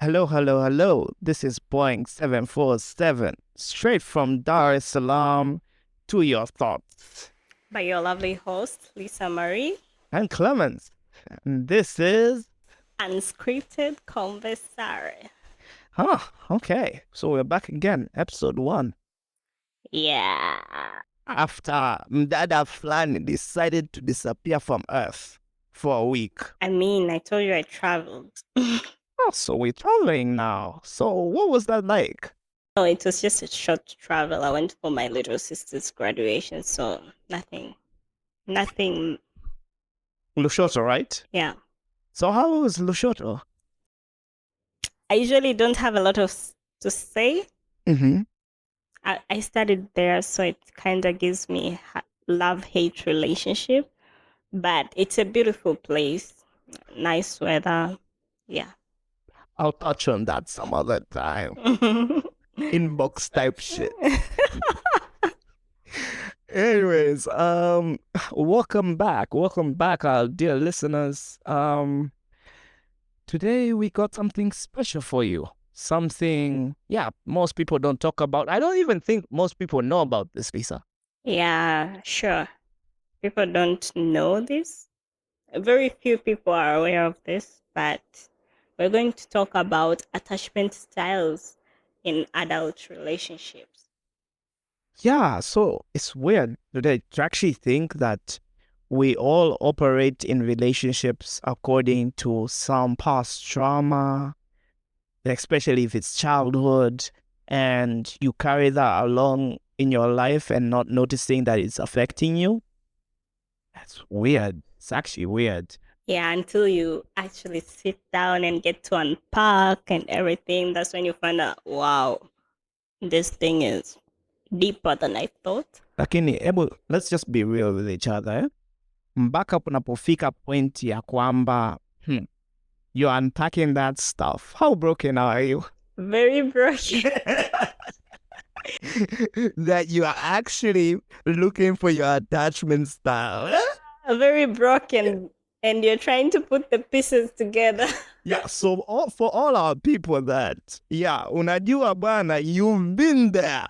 Hello, hello, hello. This is Boeing 747, straight from Dar es Salaam to your thoughts. By your lovely host, Lisa Marie. And Clemens. And this is. Unscripted Conversare. Huh, okay. So we're back again, episode 1. Yeah. After Mdada Flani decided to disappear from Earth for a week. I told you I traveled. Oh, so we're traveling now. So what was that like? Oh, it was just a short travel. I went for my little sister's graduation, so nothing. Lushoto, right? Yeah. So how was Lushoto? I usually don't have a lot to say. Mm-hmm. I studied there, so it kind of gives me love-hate relationship. But it's a beautiful place, nice weather. Yeah. I'll touch on that some other time. Inbox type shit. Anyways, welcome back, our dear listeners. Today we got something special for you. Something, yeah, most people don't talk about. I don't even think most people know about this, Lisa. Yeah, sure. People don't know this. Very few people are aware of this, but we're going to talk about attachment styles in adult relationships. Yeah, so it's weird today to actually think that we all operate in relationships according to some past trauma, especially if it's childhood, and you carry that along in your life and not noticing that it's affecting you. That's weird. It's actually weird. Yeah, until you actually sit down and get to unpack and everything, that's when you find out, wow, this thing is deeper than I thought. Lakini let's just be real with each other, eh? Mpaka unapofika point ya kwamba you're unpacking that stuff. How broken are you? Very broken. That you are actually looking for your attachment style. Very broken. And you're trying to put the pieces together. Yeah, so for all our people that, yeah, unajua bana, you've been there.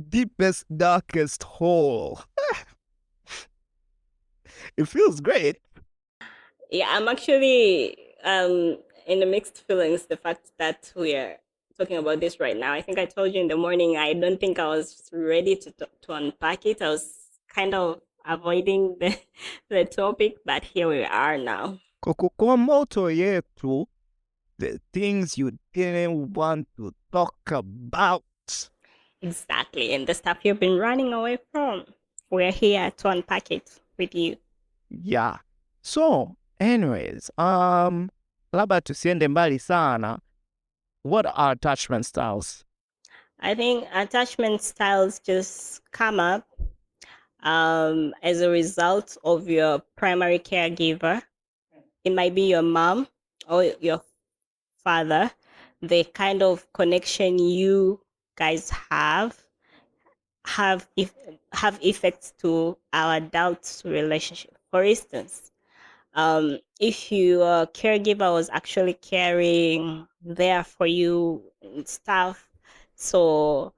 Deepest, darkest hole. It feels great. Yeah, I'm actually in the mixed feelings. The fact that we're talking about this right now. I think I told you in the morning. I don't think I was ready to unpack it. I was kind of avoiding the topic, but here we are now. Kwa moto yetu, the things you didn't want to talk about. Exactly, and the stuff you've been running away from. We're here to unpack it with you. Yeah. So, anyways, labda tusiende mbali sana. What are attachment styles? I think attachment styles just come up as a result of your primary caregiver. It might be your mom or your father. The kind of connection you guys have if have effects to our adult relationship. For instance, if your caregiver was actually caring there for you and stuff, so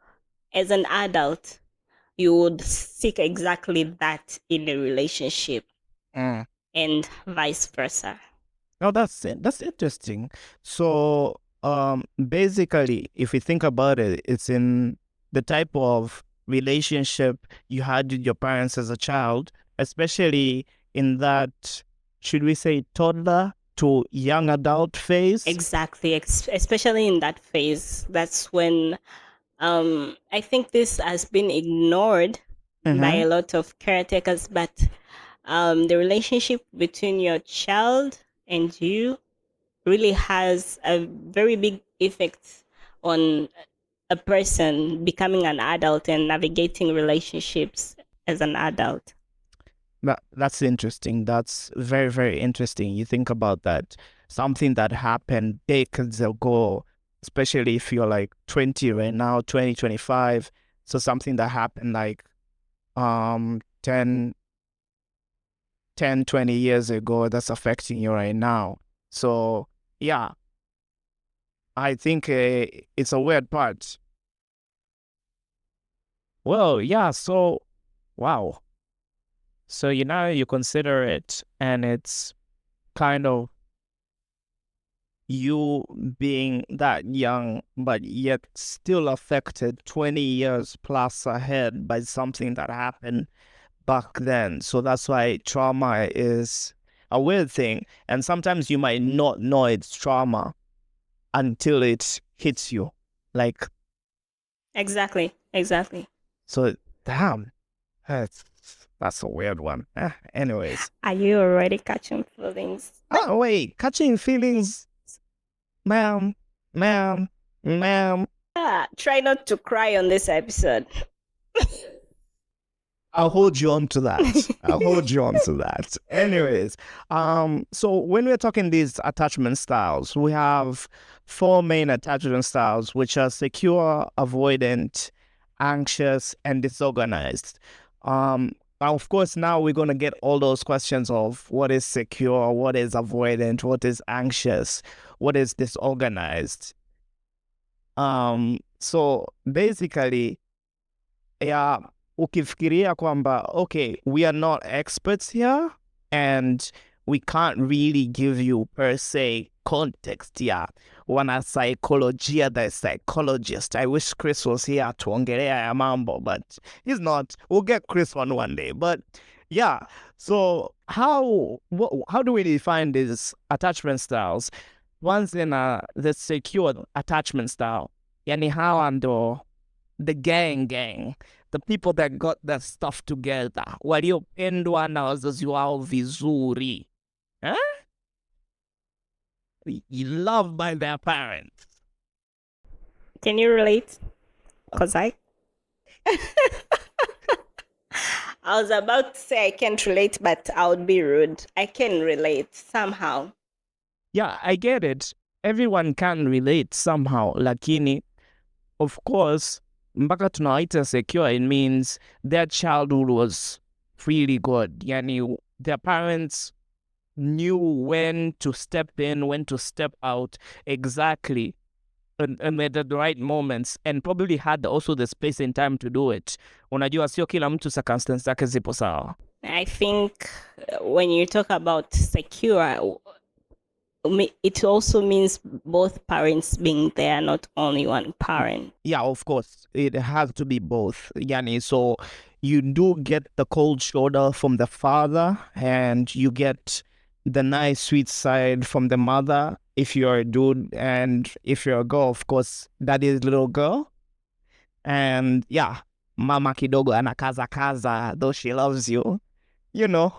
as an adult, you would seek exactly that in a relationship Mm. and vice versa. Oh, that's it. That's interesting. So, basically, if we think about it, it's in the type of relationship you had with your parents as a child, especially in that, should we say, toddler to young adult phase. Exactly, especially in that phase. That's when I think this has been ignored by Mm-hmm. a lot of caretakers, but the relationship between your child and you really has a very big effect on a person becoming an adult and navigating relationships as an adult. That's interesting. That's very, very interesting. You think about that. Something that happened decades ago, especially if you're like 20 right now, 2025. So something that happened like 10, 10, 20 years ago that's affecting you right now. So yeah, I think it's a weird part. Well, yeah, so wow. So you consider it and it's kind of you being that young, but yet still affected 20 years plus ahead by something that happened back then. So that's why trauma is a weird thing. And sometimes you might not know it's trauma until it hits you. Like, Exactly, exactly. so damn, that's that's a weird one. Anyways. Are you already catching feelings? Oh wait, catching feelings, ma'am, ma'am, ma'am. Try not to cry on this episode. I'll hold you on to that. I'll hold you on to that. Anyways, so when we're talking these attachment styles, we have four main attachment styles, which are secure, avoidant, anxious, and disorganized. Of course, now we're gonna get all those questions of what is secure, what is avoidant, what is anxious, what is disorganized. So basically, ya ukifikiria kwamba okay, we are not experts here and we can't really give you per se context ya wana psychologia, the psychologist. I wish Chris was here tuongelea ya mambo, but he's not. We'll get Chris one day. But yeah, so how do we define these attachment styles? Once in the secure attachment style, yani hawa ndo the gang, the people that got their stuff together, waliopendwa na wazazi wao vizuri, huh? Loved by their parents. Can you relate? Because I was about to say I can't relate, but I would be rude. I can relate somehow. Yeah, I get it. Everyone can relate somehow, lakini of course mpaka tunawaita secure, it means their childhood was really good. Yani their parents knew when to step in, when to step out exactly, and at the right moments, and probably had also the space and time to do it. Unajua sio kila mtu circumstance zake zipo sawa. I think when you talk about secure, it also means both parents being there, not only one parent. Yeah, of course, it has to be both. Yani, so you do get the cold shoulder from the father, and you get the nice sweet side from the mother if you're a dude, and if you're a girl, of course, that is little girl. And yeah, mama kidogo anakaza kaza, though she loves you, you know.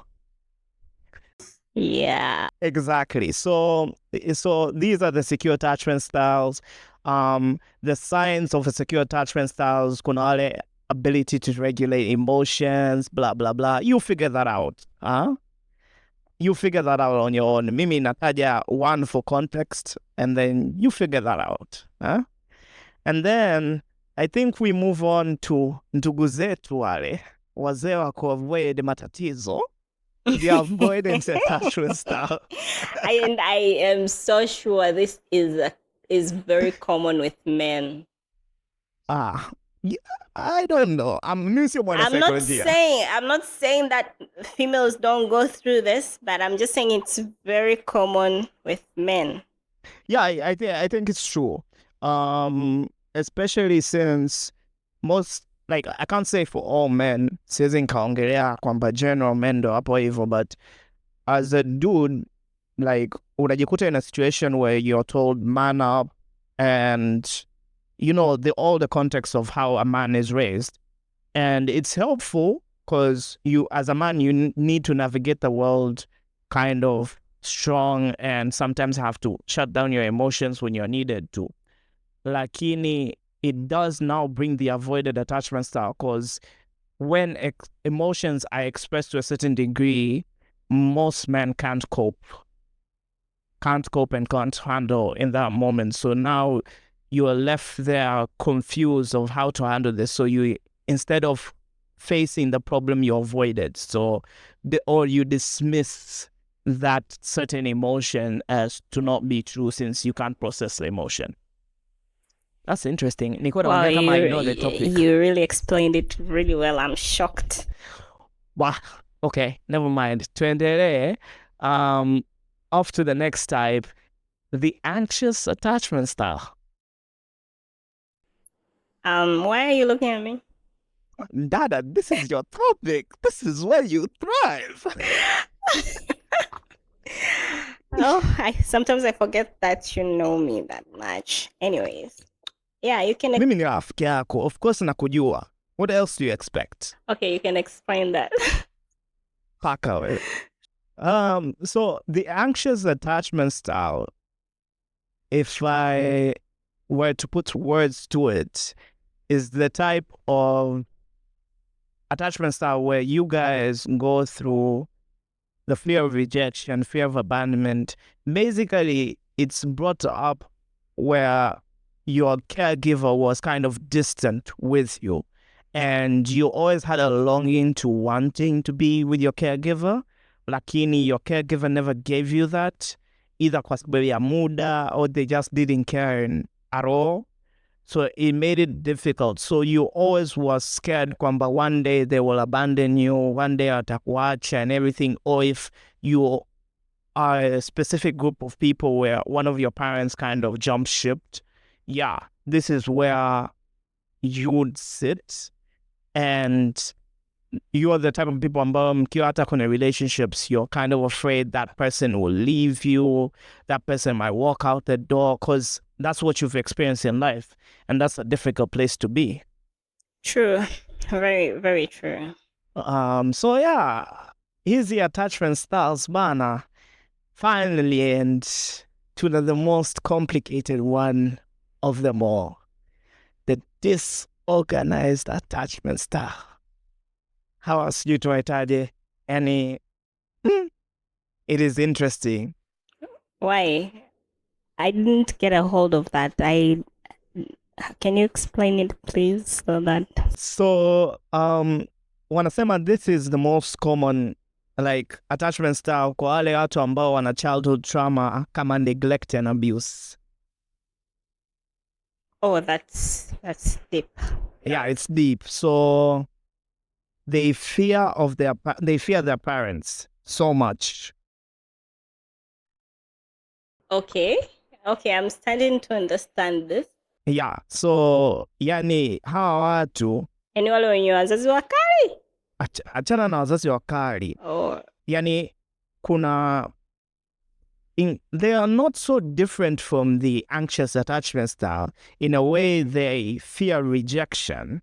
Yeah. Exactly. So these are the secure attachment styles. The signs of a secure attachment styles, kuna wale ability to regulate emotions, blah blah blah. You figure that out. You figure that out on your own. Mimi nataja one for context, and then you figure that out. And then I think we move on to ndugu zetu wale wazee wa kuavoid matatizo. The avoidance attachment style. And I am so sure this is very common with men. Yeah, I don't know. I'm not saying that females don't go through this, but I'm just saying it's very common with men. Yeah, I think it's true. Especially since most, like, I can't say for all men, siwezi nikaongelea kwamba general men ndo hapo hivyo, but as a dude, like, unajikuta in a situation where you're told man up, and you know all the context of how a man is raised, and it's helpful because you, as a man, you need to navigate the world kind of strong, and sometimes have to shut down your emotions when you're needed to. Lakini it does now bring the avoided attachment style, because when emotions are expressed to a certain degree, most men can't cope and can't handle in that moment. So now you are left there confused of how to handle this. So you, instead of facing the problem, you avoid it. So or you dismiss that certain emotion as to not be true since you can't process the emotion. That's interesting. Niko Wow, naongea kama I know the topic. you really explained it really well. I'm shocked. Wah, okay, never mind. Tuendelee. Off to the next type, the anxious attachment style. Why are you looking at me? Dada, this is your topic. This is where you thrive. Oh, sometimes I forget that you know me that much. Anyways, yeah, you can. Mimi ni rafiki yako. Of course nakujua. What else do you expect? Okay, you can explain that. Paka wewe. So the anxious attachment style, if I were to put words to it, is the type of attachment style where you guys go through the fear of rejection, fear of abandonment. Basically, it's brought up where your caregiver was kind of distant with you, and you always had a longing to wanting to be with your caregiver, lakini your caregiver never gave you that, either kwa sababu ya muda or they just didn't care at all. So it made it difficult. So you always was scared kwamba one day they will abandon you, one day watakuacha and everything. Or if you are a specific group of people where one of your parents kind of jump shipped, yeah, this is where you would sit, and you are the type of people ambao mkiwa hata kwenye relationships, you're kind of afraid that person will leave you, that person might walk out the door, because that's what you've experienced in life, and that's a difficult place to be. True. Very, very true. So yeah, easy attachment styles, bana. Finally, and to the most complicated one of them all, the disorganized attachment style. How sijui tuwaitaje, yani it is interesting. Why? I didn't get a hold of that. Can you explain it, please, So wanasema this is the most common like attachment style kwa wale watu ambao wana childhood trauma kama neglect and abuse. Oh, that's deep. Yeah, it's deep. So they fear their parents so much. Okay. Okay, I'm starting to understand this. Yeah, so yani hawa watu Yaani wale wenye wazazi wakali. achana na wazazi wakali. Oh. Yani kuna they are not so different from the anxious attachment style. In a way, they fear rejection,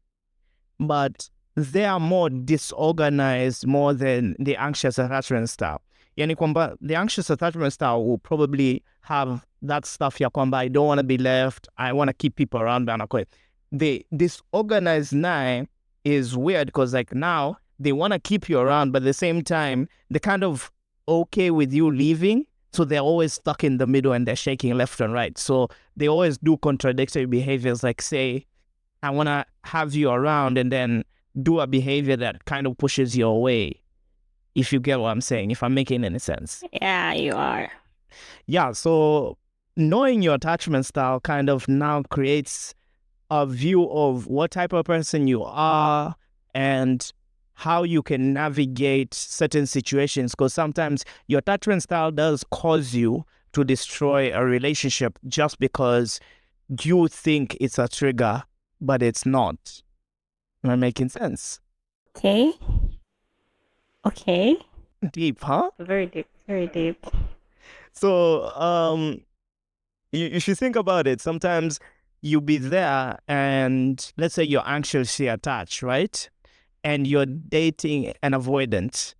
but they are more disorganized more than the anxious attachment style. Yani kwamba the anxious attachment style will probably have that stuff ya kwamba I don't want to be left, I want to keep people around. The disorganized nae is weird because like now they want to keep you around, but at the same time they're kind of okay with you leaving. So they're always stuck in the middle and they're shaking left and right. So they always do contradictory behaviors, like say, I want to have you around, and then do a behavior that kind of pushes you away. If you get what I'm saying, if I'm making any sense. Yeah, you are. Yeah, so knowing your attachment style kind of now creates a view of what type of person you are and how you can navigate certain situations, because sometimes your attachment style does cause you to destroy a relationship just because you think it's a trigger, but it's not. Am I making sense? Okay. Okay. Deep, huh? Very deep. Very deep. So, you should think about it. Sometimes you'll be there and let's say you're anxiously attached, right? And you're dating an avoidant.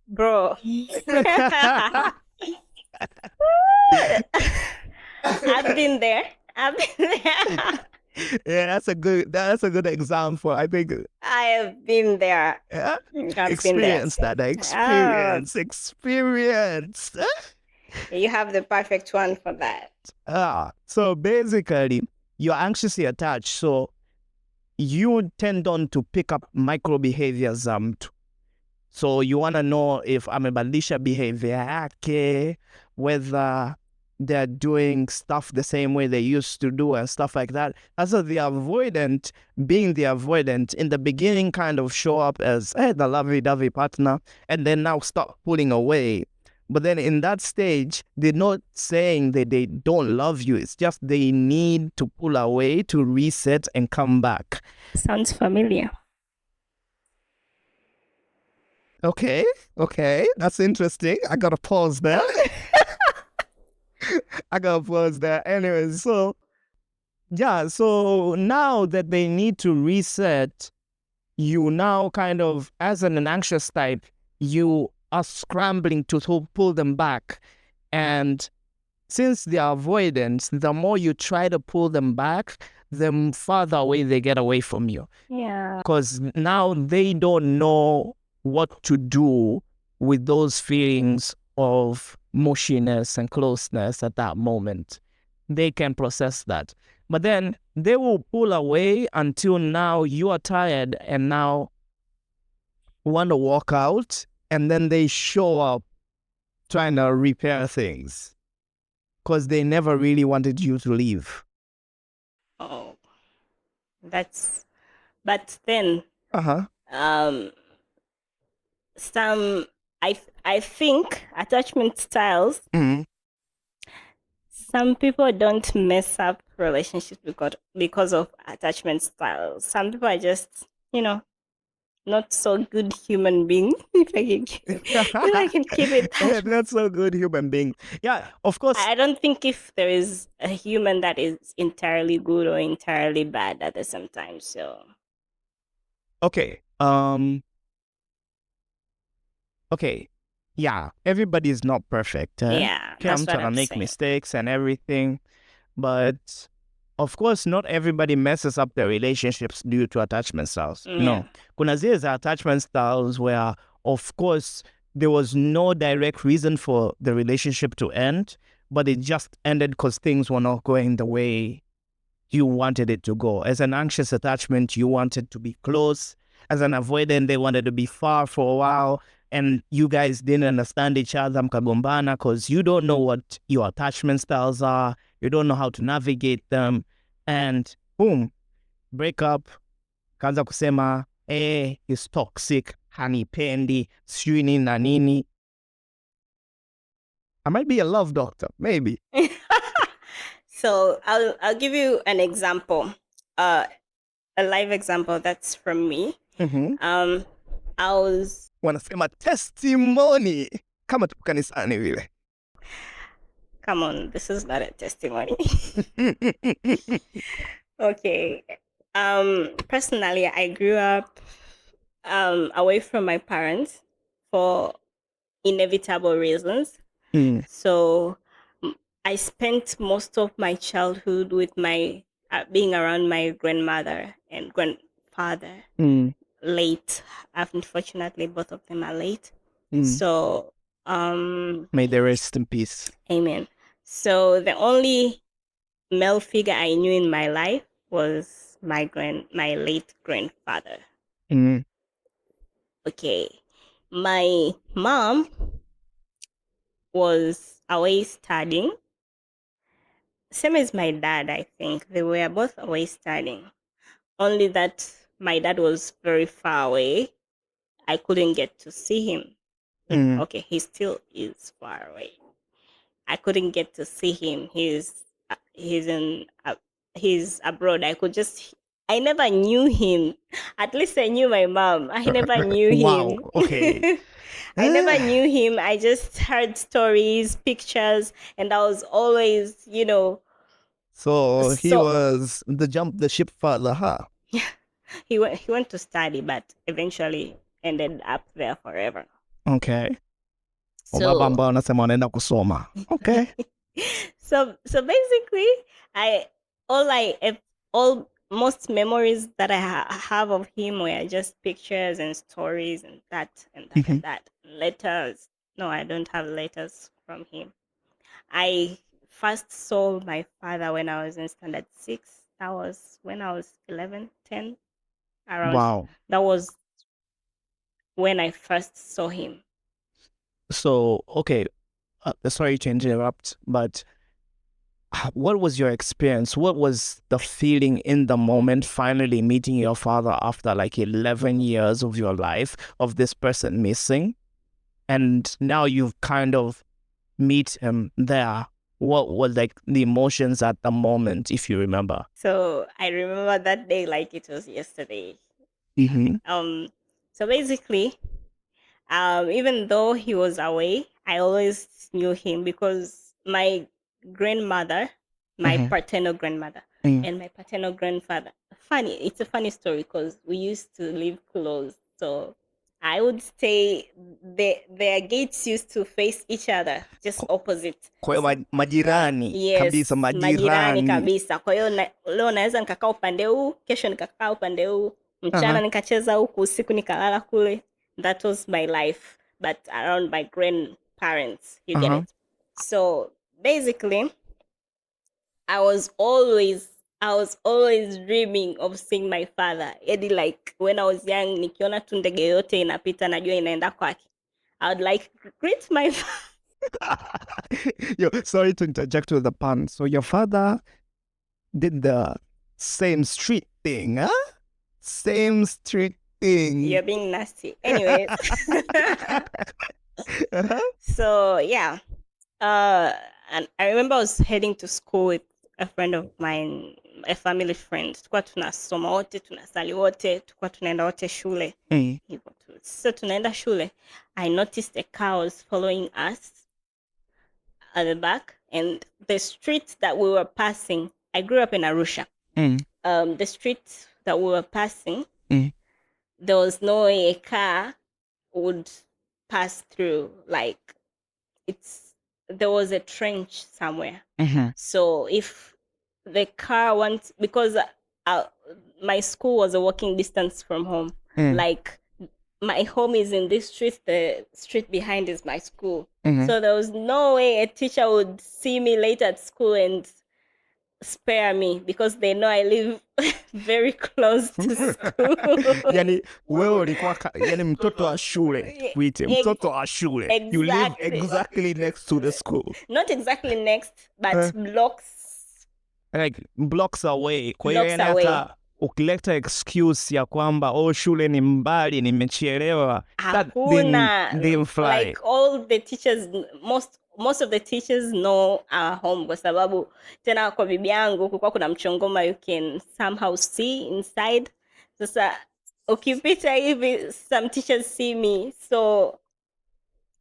Bro. I've been there. Yeah, that's a good example. I think I have been there. yeah, I've experience been there. that experience. You have the perfect one for that. So basically, you're anxiously attached. So you tend on to pick up micro behaviors. So you want to know if amebadilisha behavior yake, whether they're doing stuff the same way they used to do and stuff like that. As the avoidant, being the avoidant in the beginning kind of show up as the lovey-dovey partner, and then now start pulling away. But then in that stage, they're not saying that they don't love you. It's just they need to pull away to reset and come back. Sounds familiar. Okay, that's interesting. I gotta pause there. Anyways, so yeah, so now that they need to reset, you now kind of, as an anxious type, you are scrambling to pull them back. And since they are avoidance, the more you try to pull them back, the farther away they get away from you. Yeah. Because now they don't know what to do with those feelings of mushiness and closeness at that moment. They can process that. But then they will pull away until now you are tired and now want to walk out, and then they show up trying to repair things because they never really wanted you to leave. Oh, but then Uh-huh. Some I think attachment styles. Mm-hmm. Some people don't mess up relationships because of attachment styles. Some people are just, not so good human beings. If I can keep it that way. Not so good human being. Yeah, of course. I don't think if there is a human that is entirely good or entirely bad at the same time. So Okay. Okay. Yeah, everybody is not perfect. yeah, that's Come what to I'm make saying. mistakes and everything, but of course, not everybody messes up their relationships due to attachment styles. Yeah. No, kuna zile za attachment styles where, of course, there was no direct reason for the relationship to end, but it just ended because things were not going the way you wanted it to go. As an anxious attachment, you wanted to be close. As an avoidant, they wanted to be far for a while. And you guys didn't understand each other, mkagombana, because you don't know what your attachment styles are. You don't know how to navigate them. And boom, break up. Kaanza kusema, he's toxic, hanipendi, sijui nini na nini. I might be a love doctor, maybe. So I'll give you an example, a live example that's from me. Mm-hmm. I was Wanasema testimony kama tupo kanisani vile. Come on, this is not a testimony. Okay. Personally, I grew up away from my parents for inevitable reasons. So I spent most of my childhood with my being around my grandmother and grandfather. Late, unfortunately, both of them are late. So may they rest in peace. Amen. So the only male figure I knew in my life was my late grandfather. Okay. My mom was away studying. Same as my dad, I think. They were both away studying. Only that my dad was very far away. I couldn't get to see him. Okay, he still is far away. I couldn't get to see him. He's abroad. I never knew him. At least I knew my mom. I never knew Wow, him. okay. I never knew him. I just heard stories, pictures, and I was always, So he was the ship father, huh? he went to study, but eventually ended up there forever. Okay. So ambao wanasema wanaenda kusoma. Okay. so basically, most memories that I have of him were just pictures and stories and that and that and that. Letters. No, I don't have letters from him. I first saw my father when I was in standard 6. That was when I was 11, 10, around. Wow. That was when I first saw him. So, okay, sorry to interrupt, but what was your experience? What was the feeling in the moment finally meeting your father after like 11 years of your life of this person missing? And now you've kind of meet him there. What was like the emotions at the moment, if you remember? So I remember that day like it was yesterday. Mm-hmm. So basically, even though he was away, I always knew him because my grandmother, my Mm-hmm. paternal grandmother, Mm. and my paternal grandfather. Funny, it's a funny story because we used to live close. So I would stay. Their gates used to face each other, just opposite. Kwa hiyo majirani kabisa, Yes, majirani majirani. kabisa. Kwa hiyo leo naweza nikakaa upande huu, kesho nikakaa upande huu, mchana Uh-huh. nikacheza huku, usiku nikalala kule. That was my life, but around my grandparents, you get Uh-huh. it. So basically, I was always dreaming of seeing my father. Edi like when I was young, nikiona tu ndege yote inapita najua inaenda kwake. I would like greet my Yo, sorry to interject with the pun. So your father did the same street thing, huh? Same street thing. You're being nasty. Anyways. Uh-huh. So yeah. And I remember I was heading to school with a friend of mine, a family friend. Tulikuwa tunasoma wote, tunasali wote, tulikuwa tunaenda wote shule. Mm. Hivyo tu. So tunaenda shule. I noticed a car was following us at the back, and the street that we were passing. I grew up in Arusha. Mm. The street that we were passing, Mm. there was no way a car would pass through. Like there was a trench somewhere. Mm-hmm. So if the car wants, because my school was a walking distance from home. Mm. Like my home is in this street, the street behind is my school. Mm-hmm. So there was no way a teacher would see me late at school and spare me because they know I live very close to school. Yani wewe ulikuwa yani mtoto wa shule, tuite mtoto wa shule. Exactly. You live exactly next to the school. Not exactly next, but like blocks away. Kwa hiyo blocks yani away. hata ukileta excuse ya kwamba shule ni mbali, nimechelewa, that didn't fly. Like all the teachers, most of the teachers know our home kwa sababu tena kwa bibi yangu kulikuwa kuna mchongoma you can somehow see inside. Sasa ukipita hivi some teachers see me, so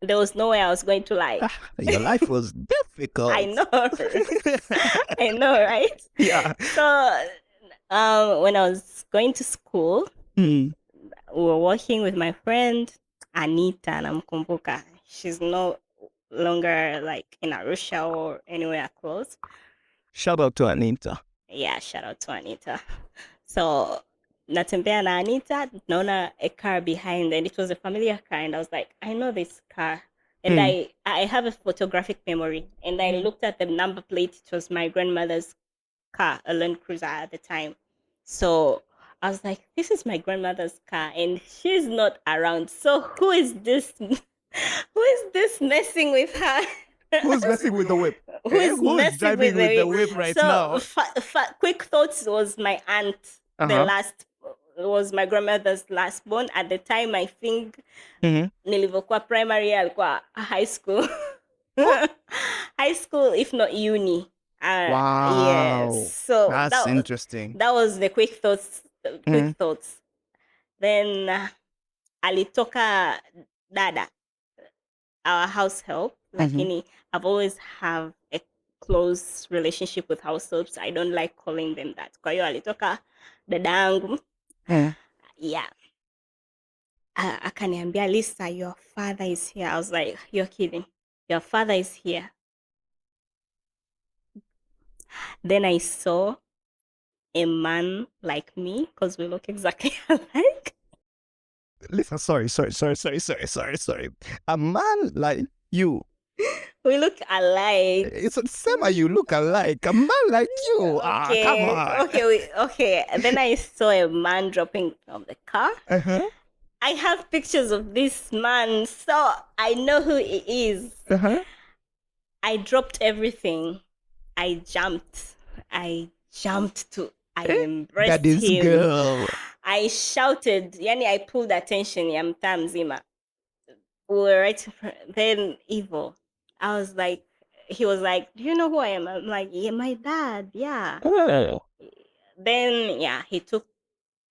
there was no way I was going to lie. Your life was difficult. I know. I know, right? Yeah. So when I was going to school, we were walking with my friend Anita, namkumbuka. She's no longer like in Arusha or anywhere close. Shout out to Anita. Yeah, shout out to Anita. So natembea na Anita, naona a car behind, and it was a familiar car, and I was like, I know this car. And I have a photographic memory, and I looked at the number plate. It was my grandmother's car, a Land Cruiser at the time. So I was like, this is my grandmother's car, and she's not around. So who is this? Who is this messing with her? Who's messing with the whip? Who's driving with the whip right now? Quick thoughts was my aunt. The last was my grandmother's last born. At the time, I think nilivyokuwa primary, alikuwa high school. High school, if not uni. Wow. Yes. So that's interesting. That was the quick thoughts. Then alitoka dada, our house help. Lakini I've always have a close relationship with house helps. I don't like calling them that. Kwa hiyo alitoka dada yangu. Yeah. Akaniambia, Lisa, your father is here. I was like, you're kidding. Your father is here. Then I saw a man like me, because we look exactly alike. Listen, sorry. A man like you. We look alike. It's a same, you look alike. A man like you. Okay. Come on. Okay. Then I saw a man dropping from the car. I have pictures of this man, so I know who he is. I dropped everything. I jumped. I That embraced is him. girl. I shouted. Yani, I pulled attention. Ya mtaa mzima. We were right in front. Then Evil. I was like, he was like, "Do you know who I am?" I'm like, "Yeah, my dad. Yeah." Oh. Then yeah, he took.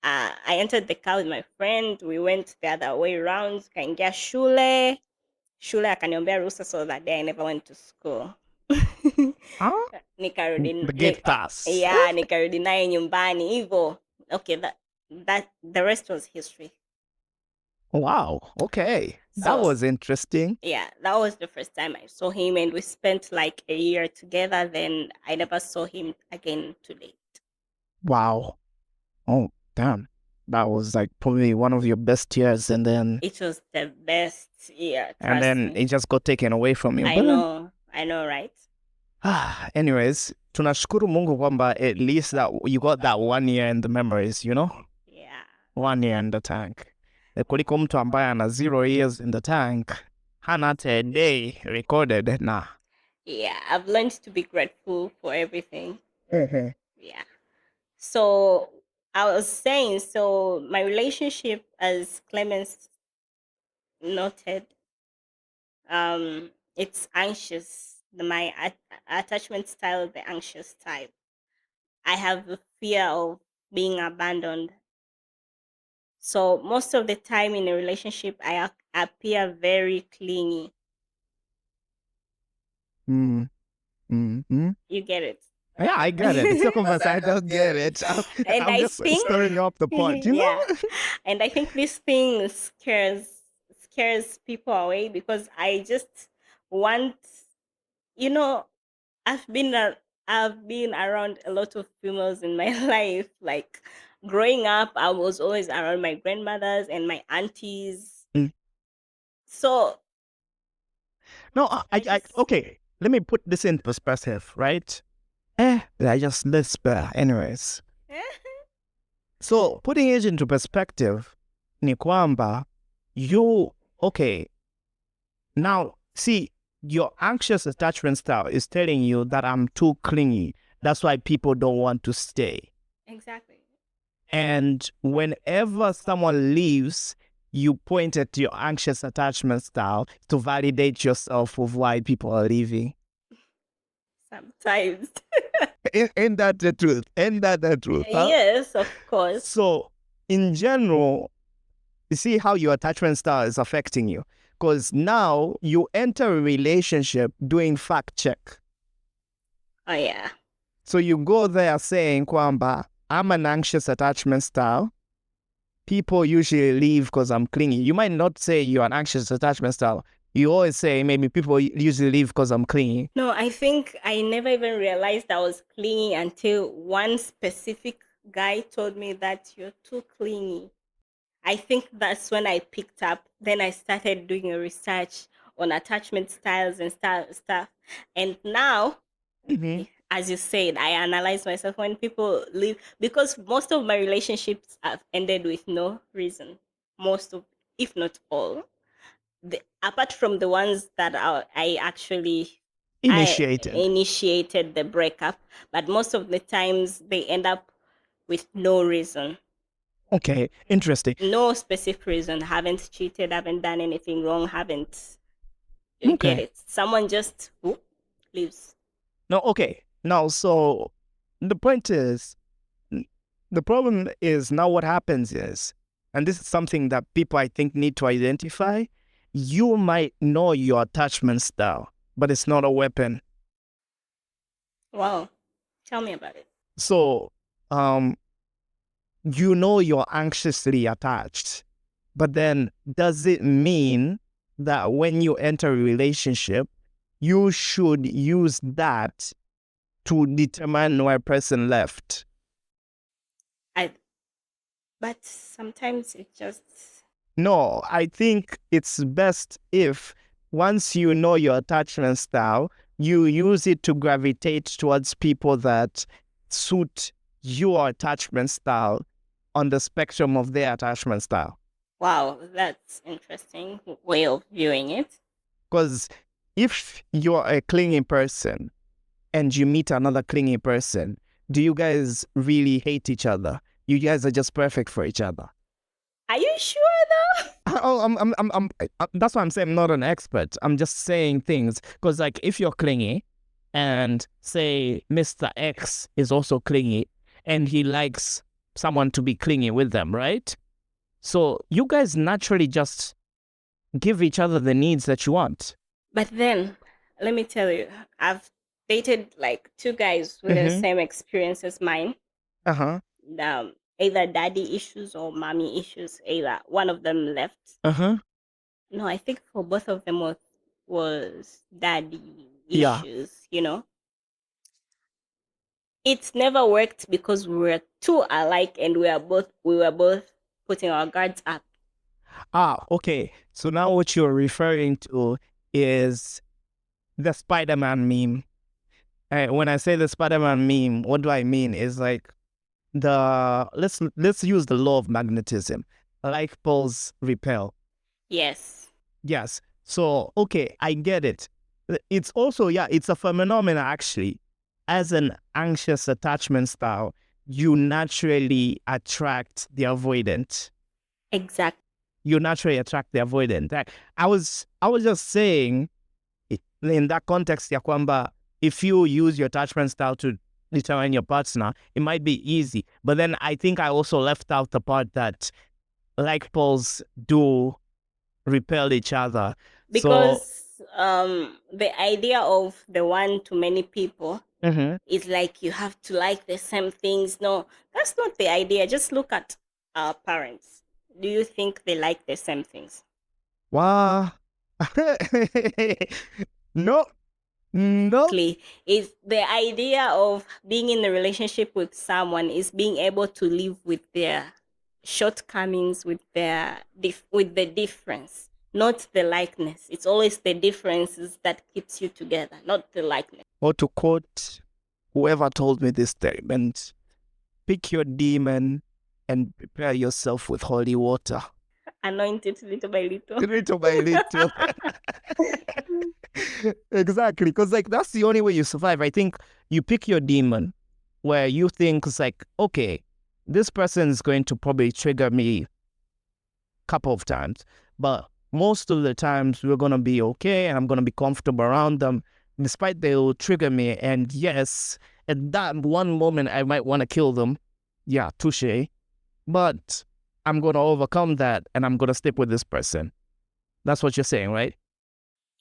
I entered the car with my friend. We went the other way around. Kaingia shule akaniombea ruhusa, so that day I never went to school. Huh? Nikarudi The gate pass. yeah, nikarudi naye nyumbani hivyo. Okay, that the rest was history. Wow. Okay. That So was interesting. yeah, that was the first time I saw him, and we spent like a year together. Then I never saw him again to date. Wow. Oh, damn. That was like probably one of your best years, and then It was the best year, trust me. it just got taken away from you. But I know, right? anyways, tunashukuru Mungu kwamba at least that you got that 1 year in the memories, you know? Yeah. 1 year in the tank. Kuliko mtu ambaye ana 0 years in the tank, hana hata a day recorded, nah. Yeah, I've learned to be grateful for everything. Mm-hmm. Yeah. So I was saying, so my relationship, as Clemens noted, it's anxious. My attachment style, the anxious type. I have a fear of being abandoned. So most of the time in a relationship, I appear very clingy. Mm-hmm. You get it? Yeah, I get it. It's because I don't get it. And I'm I just think, stirring up the pot, you know? yeah, and I think this thing scares people away because I just want, you know, I've been I've been around a lot of females in my life. Like growing up, I was always around my grandmothers and my aunties. Mm. So No, I just okay. Let me put this in perspective, right? I just lisp. Anyways, so putting it into perspective, ni kwamba okay. Now, see, your anxious attachment style is telling you that I'm too clingy. That's why people don't want to stay. exactly. And whenever someone leaves, you point at your anxious attachment style to validate yourself of why people are leaving. Sometimes. Ain't that the truth? Ain't that the truth? Huh? Yes, of course. So, in general, you see how your attachment style is affecting you. Because now you enter a relationship doing fact check. Oh yeah. So you go there saying, kwamba, I'm an anxious attachment style. People usually leave because I'm clingy. You might not say you're an anxious attachment style. You always say maybe people usually leave because I'm clingy. No, I think I never even realized I was clingy until one specific guy told me that you're too clingy. I think that's when I picked up. Then I started doing a research on attachment styles and stuff. And now, Mm-hmm. as you said, I analyze myself when people leave because most of my relationships have ended with no reason. Most of, if not all, apart from the ones that I actually I Initiated. initiated the breakup, but most of the times they end up with no reason, Okay, interesting. no specific reason. Haven't cheated, haven't done anything wrong, haven't. You get Okay. it? Someone just whoop, leaves. No, okay. Now, so the point is, the problem is now what happens is, and this is something that people I think need to identify, you might know your attachment style, but it's not a weapon. Wow, tell me about it. So, you know you're anxiously attached, but then does it mean that when you enter a relationship, you should use that to determine why a person left? I, but sometimes it just No, I think it's best if once you know your attachment style, you use it to gravitate towards people that suit your attachment style on the spectrum of their attachment style. wow, that's interesting way of viewing it. Because if you're a clingy person and you meet another clingy person, do you guys really hate each other? You guys are just perfect for each other. Are you sure though? Oh, that's why I'm saying I'm not an expert. I'm just saying things because, like, if you're clingy, and say Mr. X is also clingy, and he likes someone to be clingy with them, right? So you guys naturally just give each other the needs that you want. But then, let me tell you, I've dated like two guys with the Mm-hmm. same experience as mine. Uh-huh. Either daddy issues or mommy issues. Either one of them left. Uh-huh. No, I think for both of them was daddy Yeah. issues. You know, it's never worked because we were too alike and we were both putting our guards up. Okay. So now what you're referring to is the Spider-Man meme. When I say the Spider-Man meme, what do I mean? Is like let's use the law of magnetism. Like poles repel. Yes. Yes. So, okay, I get it. It's also, yeah, it's a phenomenon actually. As an anxious attachment style, you naturally attract the avoidant. Exactly. You naturally attract the avoidant. I was just saying in that context, ya kwamba, if you use your attachment style to determine your partner, it might be easy. But then I think I also left out the part that like poles do repel each other. So, Because the idea of the one to many people mm-hmm. is like you have to like the same things. No, that's not the idea. Just look at our parents. Do you think they like the same things? Wow. No, no. Exactly. Is the idea of being in a relationship with someone is being able to live with their shortcomings, with with the difference, not the likeness. It's always the differences that keeps you together, not the likeness. Or to quote whoever told me this statement, pick your demon and prepare yourself with holy water. Anoint it little by little. Little by little. Exactly. Because, like, that's the only way you survive. I think you pick your demon where you think it's like, okay, this person is going to probably trigger me a couple of times, but most of the times we're going to be okay and I'm going to be comfortable around them, despite they will trigger me. And yes, at that one moment, I might want to kill them. Yeah, touche. But I'm going to overcome that and I'm going to stick with this person. That's what you're saying, right?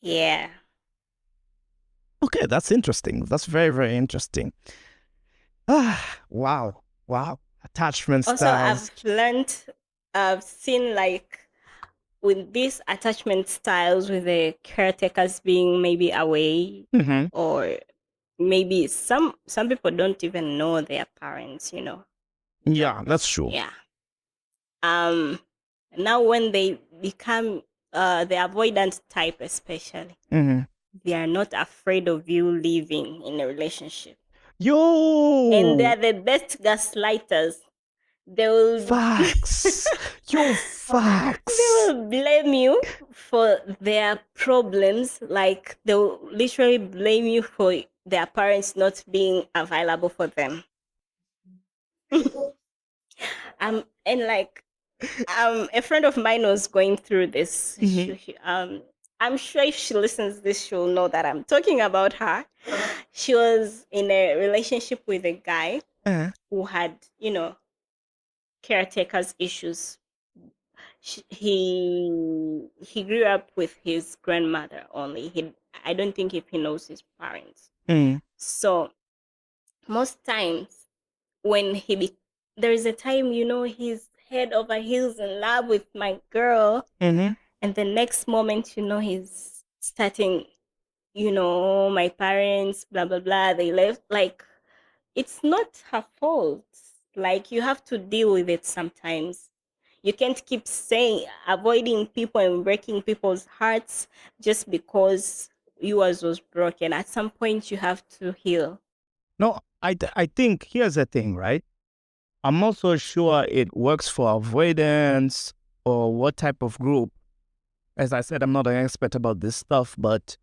Yeah. Okay, that's interesting. That's very, very interesting. Ah, wow. Wow. Attachment Also, styles. I've seen like with these attachment styles, with the caretakers being maybe away, Mm-hmm. or maybe some people don't even know their parents. You know. Yeah, that's true. Yeah. Um. Now, when they become the avoidant type, especially, Mm-hmm. they are not afraid of you leaving in a relationship, and Yo, they're the best gaslighters. They will facts. Yo, they facts. will blame you for their problems. Like they'll literally blame you for their parents not being available for them. And like a friend of mine was going through this. Mm-hmm. I'm sure if she listens to this, she'll know that I'm talking about her. She was in a relationship with a guy Uh, who had, caretakers issues. He grew up with his grandmother only. I don't think if he knows his parents. mm, So most times when there is a time, he's head over heels in love with my girl, mm-hmm. and the next moment, he's starting, my parents, blah blah blah, they left. Like, it's not her fault. Like, you have to deal with it sometimes. You can't keep saying avoiding people and breaking people's hearts just because yours was broken. At some point, you have to heal. No, I think here's the thing, right? I'm not so sure it works for avoidance or what type of group. As I said, I'm not an expert about this stuff, but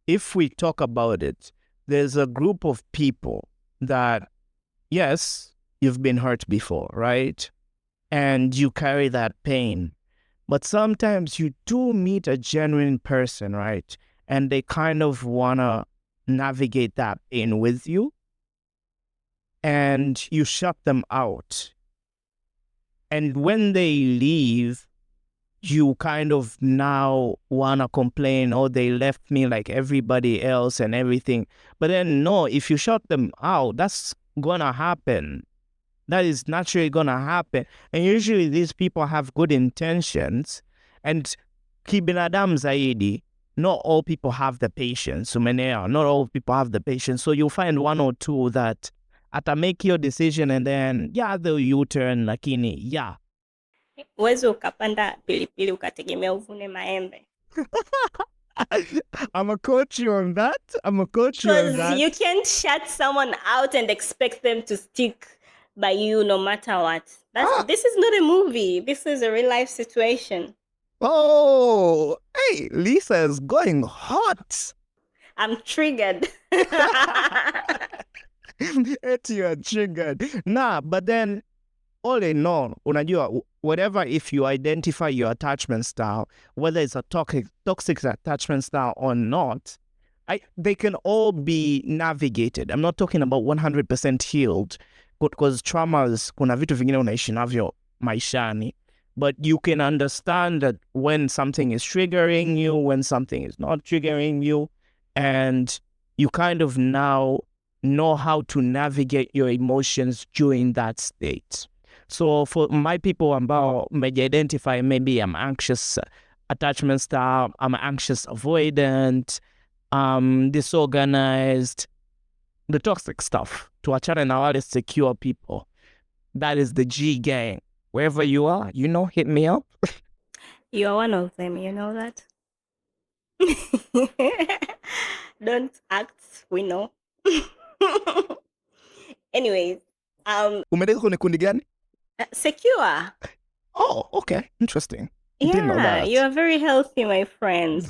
if we talk about it, there's a group of people that, yes, you've been hurt before, right? And you carry that pain. But sometimes you do meet a genuine person, right? And they kind of want to navigate that pain with you, and you shut them out. And when they leave, you kind of now want to complain, oh, they left me like everybody else and everything. But then, no, if you shut them out, that's going to happen. That is naturally going to happen. And usually these people have good intentions. And kibinadamu zaidi, not all people have the patience. Umeelewa? Not all people have the patience. So you'll find one or two that ata make your decision and then, yeah, they'll U-turn, lakini, yeah. Huwezi ukapanda pilipili ukategemea uvune maembe. I'm a coach you on that. Because you can't shut someone out and expect them to stick by you no matter what. This is not a movie. This is a real life situation. Oh, hey, Lisa is going hot. I'm triggered. You are triggered. Nah, but then all in all, unajua, whatever, if you identify your attachment style, whether it's a toxic attachment style or not, they can all be navigated. I'm not talking about 100% healed, because traumas, kuna vitu vingine unaishi navyo maishani. But you can understand that when something is triggering you, when something is not triggering you, and you kind of now know how to navigate your emotions during that state. So for my people ambao identify, maybe I'm anxious attachment style, I'm anxious avoidant, disorganized, the toxic stuff, tuachane na wale secure people. That is the G gang. Wherever you are, hit me up. You are one of them, you know that? Don't act, we know. Anyways, Umedeka kwenye kundi gani? Secure. Oh, okay. Interesting. Didn't know that. You are very healthy, my friend.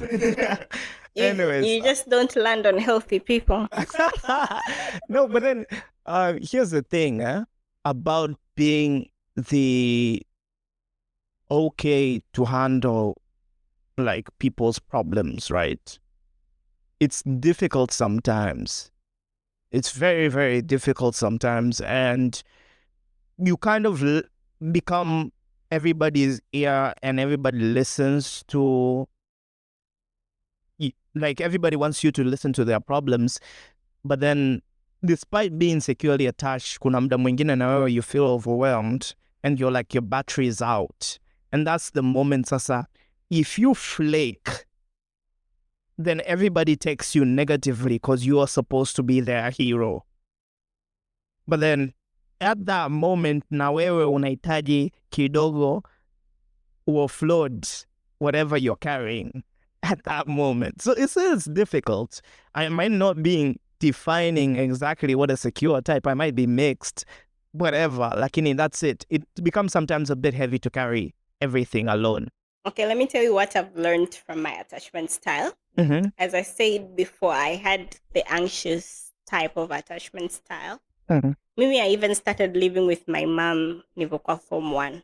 Anyways, you just don't land on healthy people. No, but then here's the thing about being the okay to handle like people's problems, right? It's difficult sometimes. It's very, very difficult sometimes. And you kind of become everybody's ear, and everybody listens to, like, everybody wants you to listen to their problems. But then, despite being securely attached, kuna muda mwingine na wewe you feel overwhelmed and you're like, your battery is out. And that's the moment, sasa, if you flake, then everybody takes you negatively because you are supposed to be their hero. But then at that moment, na wewe unahitaji kidogo offload whatever you're carrying at that moment. So it's difficult. I might not be defining exactly what a secure type. I might be mixed, whatever. Lakini, that's it. It becomes sometimes a bit heavy to carry everything alone. Okay, let me tell you what I've learned from my attachment style. Mm-hmm. As I said before, I had the anxious type of attachment style. Mm-hmm. Maybe I even started living with my mom nilivyokuwa form 1.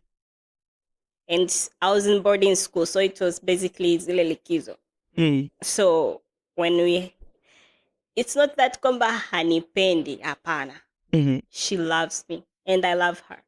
And I was in boarding school, so it was basically zile likizo. So when it's not that kwamba hanipendi, hapana. Mm-hmm. She loves me and I love her.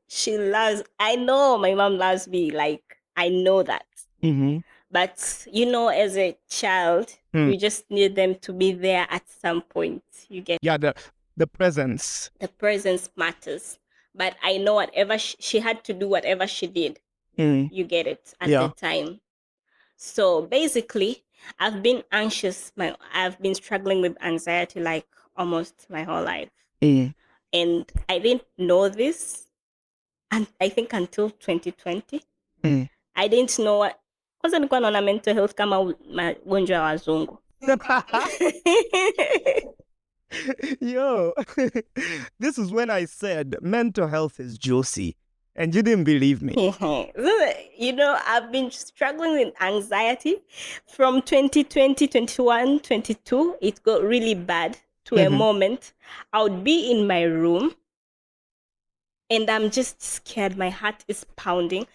I know my mom loves me, like, I know that. Mm-hmm. But, as a child, you just need them to be there at some point. You get... Yeah, the presence. The presence matters. But I know whatever she had to do, whatever she did, you get it at the time. So basically, I've been anxious. I've been struggling with anxiety like almost my whole life. And I didn't know this, and I think until 2020. I didn't know what... Kwanza nilikuwa naona mental health kama magonjwa ya wazungu. Yo, this is when I said mental health is juicy, and you didn't believe me. I've been struggling with anxiety from 2020, 21, 22. It got really bad. to a moment, I would be in my room and I'm just scared. My heart is pounding.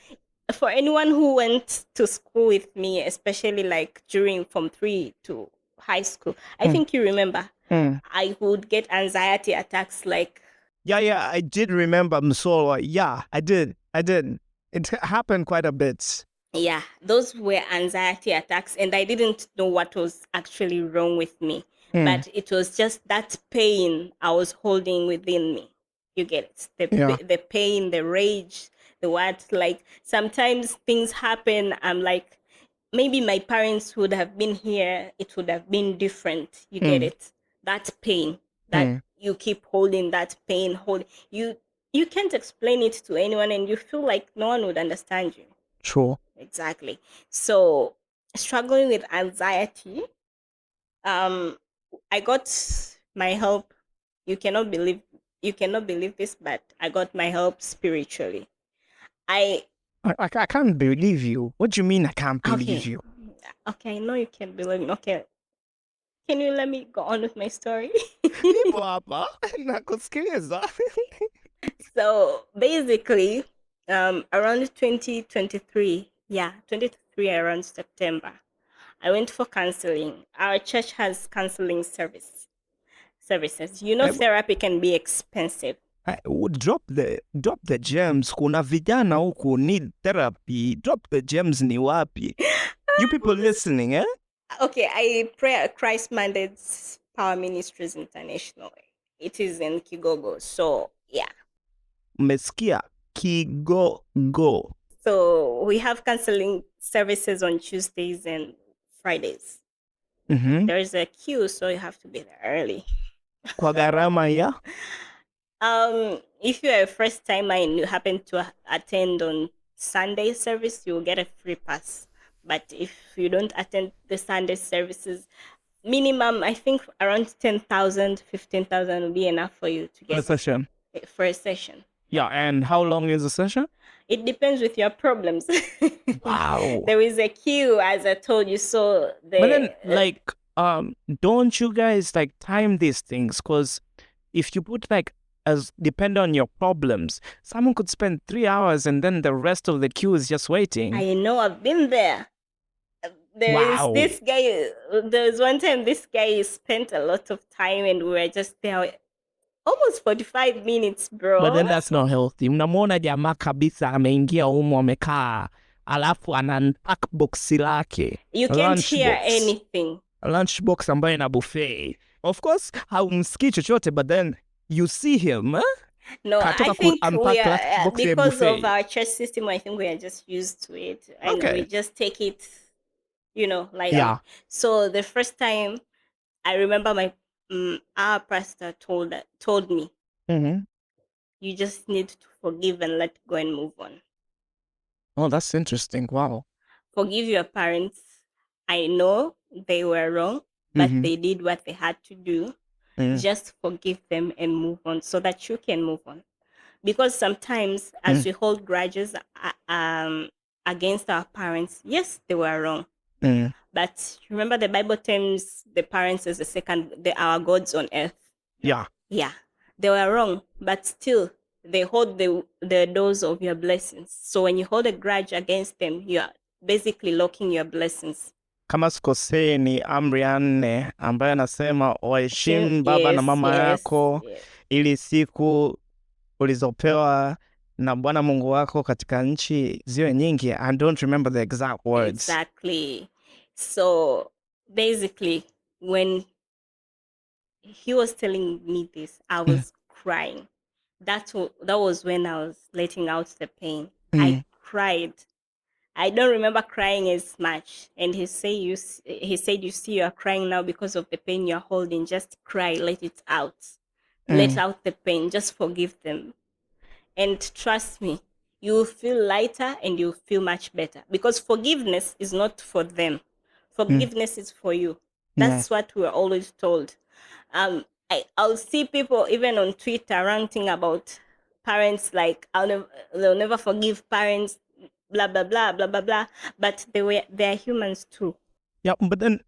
For anyone who went to school with me, especially like during from 3 to high school, I Mm. think you remember, Mm. I would get anxiety attacks like, Yeah, I did remember Msolo. Yeah, I did. It happened quite a bit. yeah, those were anxiety attacks, and I didn't know what was actually wrong with me. Mm. But it was just that pain I was holding within me. You get it? Yeah. The pain, the rage, the what? Like sometimes things happen. I'm like, maybe my parents would have been here. It would have been different. You get Mm. it? That pain that Mm. you keep holding, that pain, hold you. You can't explain it to anyone, and you feel like no one would understand you. True. Exactly. So struggling with anxiety, um, I got my help. You cannot believe you cannot believe this, but I got my help spiritually. I I can't believe you. What do you mean I can't believe okay. you? Okay, I know you can believe me. Okay. Can you let me go on with my story? Nipo hapa nakusikiliza. So basically, around 2023, yeah, 23 around September, I went for counseling. Our church has counseling services. You know, Eh, therapy can be expensive. drop the gems. Kuna vijana huku need therapy. Drop the gems ni wapi? You people listening, eh? Okay, I pray at Christ Mandates Power Ministries International. It is in Kigogo. So yeah. Umesikia? Kigogo. So we have counseling services on Tuesdays and Fridays. Mm-hmm. There is a queue, so you have to be there early. Kwa gharama ya? If you're a first timer and you happen to attend on Sunday service, you'll get a free pass. But if you don't attend the Sunday services, minimum I think around 10,000, 15,000 will be enough for you to For the get session. for a session. Yeah, and how long is the session? It depends with your problems. Wow. There is a queue, as I told you. So But then, the like, don't you guys like time these things? Because if you put like as depend on your problems, someone could spend 3 hours and then the rest of the queue is just waiting. I know I've been there. There is Wow. this guy. There was one time this guy spent a lot of time, and we were just there almost 45 minutes, But bro. then that's not healthy. Mnamwona jamaa kabisa ameingia humo amekaa, alafu ana unpack boxi lake, You can't hear lunchbox. anything. Lunchbox ambayo ina buffet. Of course, haumsikii chochote, but then you see him, eh? No, I Katoka ku think we unpack are lunchbox ya because of buffet. our church system. I think we are just used to it, and we Okay. just take it, lightly. Yeah. So the first time I remember my our pastor told me, Mm-hmm. you just need to forgive and let go and move on. Oh, that's interesting. Wow. Forgive your parents. I know they were wrong, but Mm-hmm. they did what they had to do. Mm. Just forgive them and move on so that you can move on. Because sometimes, as Mm. we hold grudges against our parents, yes, they were wrong. Mm. But remember, the Bible terms the parents as our gods on earth. Yeah. Yeah, they were wrong, but still, they hold the doors of your blessings. So when you hold a grudge against them, you are basically locking your blessings. Kama sikosei ni amri ya 4 ambayo anasema waheshimu baba na Yes, mama yes, yako yes. ili siku ulizopewa na Bwana Mungu wako katika nchi ziwe nyingi. I don't remember the exact words. Exactly. So basically, when he was telling me this, I Mm. was crying. That was when I was letting out the pain. I Mm. cried. I don't remember crying as much. And he said, you see, you are crying now because of the pain you're holding. Just cry, let it out. Let Mm. out the pain. Just forgive them. And trust me, you will feel lighter and you'll feel much better. Because forgiveness is not for them. Mm. Forgiveness is for you. Yeah. That's what we're always told. I'll see people even on Twitter ranting about parents like they'll never forgive parents, blah blah blah blah blah blah. But they're humans too. Yeah, but then